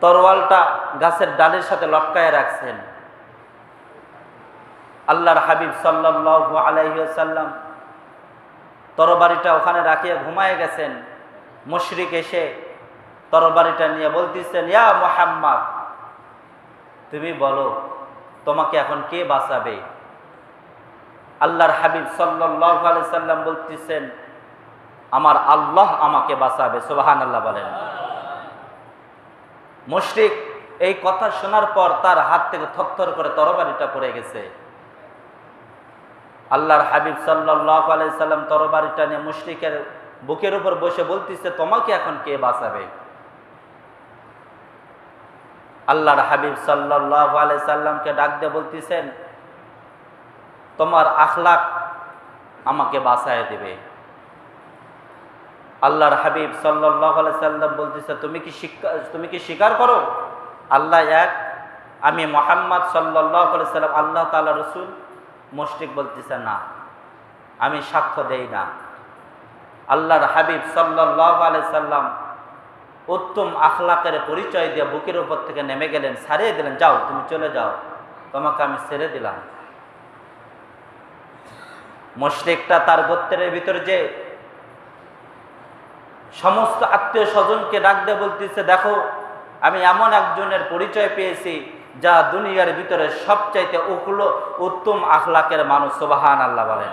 তরোয়ালটা গাছের ডালের সাথে লটকায় রাখছেন। আল্লাহর হাবিব সাল্লাল্লাহু আলাইহি ওয়াসাল্লাম তরবারিটা ওখানে রাখিয়ে ঘুমায় গেছেন। মুশরিক এসে তরবারিটা নিয়ে বলতেছেন, ইয়া মুহাম্মদ, তুমি বলো তোমাকে এখন কে বাঁচাবে? আল্লাহর হাবিব সাল্লাল্লাহু আলাইহি ওয়াসাল্লাম বলতেছেন, আমার আল্লাহ আমাকে বাঁচাবে। সুবহানাল্লাহ বলেন। মুশরিক এই কথা শোনার পর তার হাত থেকে থরথর করে তরবারিটা পড়ে গেছে। আল্লাহর হাবিব সাল্লাল্লাহু আলাইহি ওয়াসাল্লাম তরবারিটা নিয়ে মুশরিকের বুকের উপর বসে বলতেছে, তোমাকে এখন কে বাঁচাবে? আল্লাহর হাবিব সাল্লাল্লাহু আলাইহি ওয়াসাল্লামকে ডাক দিয়ে বলতেছেন, তোমার আখলাক আমাকে বাঁচায় দিবে। আল্লাহর হাবিব সাল্লাল্লাহু আলাইহি ওয়াসাল্লাম বলতেছে, তুমি কি স্বীকার করো আল্লাহ এক, আমি মুহাম্মদ সাল্লাল্লাহু আলাইহি ওয়াসাল্লাম আল্লাহ তাআলা রাসূল? মুশরিক বলতেছে, না, আমি সাক্ষ্য দেই না। আল্লাহর হাবিব সাল্লাল্লাহু আলাইহি ওয়াসাল্লাম উত্তম আখলাকের পরিচয় দিয়ে বুকের উপর থেকে নেমে গেলেন, ছাড়িয়ে দিলেন, যাও তুমি চলে যাও, তোমাকে আমি ছেড়ে দিলাম। মুশরিকটা তার গোত্রের ভিতরে যে সমস্ত আত্মীয় স্বজনকে ডাক দিয়ে বলতেছে, দেখো আমি এমন একজনের পরিচয় পেয়েছি যা দুনিয়ার ভিতরে সবচাইতে উত্তম আখলাকের মানুষ। সুবহানাল্লাহ বলেন।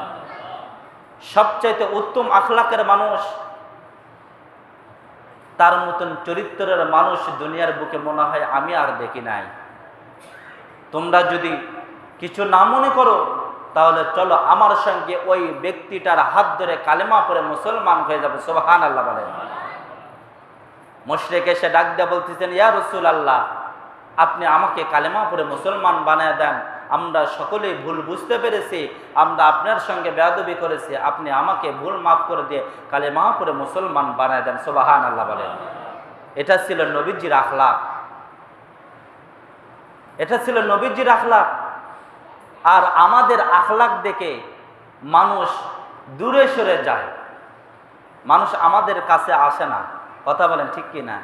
সবচাইতে উত্তম আখলাকের মানুষ, তার মতন চরিত্রের মানুষ দুনিয়ার বুকে মনে হয় আমি আর দেখি নাই। তোমরা যদি কিছু না মনে করো তাহলে চলো আমার সঙ্গে ওই ব্যক্তিটার হাত ধরে কালেমা পড়ে মুসলমান হয়ে যাবে। সুবহানাল্লাহ বলেন। মুশরিক এসে ডাক দিয়ে বলতেছেন, ইয়া রাসূলুল্লাহ, আপনি আমাকে কালেমা পড়ে মুসলমান বানায় দেন। আমরা সকলেই ভুল বুঝতে পেরেছি, আমরা আপনার সঙ্গে বেয়াদবি করেছি, আপনি আমাকে ভুল মাফ করে দিয়ে কালেমা পড়ে মুসলমান বানায় দেন। সুবহানাল্লাহ বলেন। এটা ছিল নবীজির আখলাক, এটা ছিল নবীজির আখলাক। আর আমাদের আখলাক দেখে মানুষ দূরে সরে যায়, মানুষ আমাদের কাছে আসে না। কথা বলেন ঠিক কি না?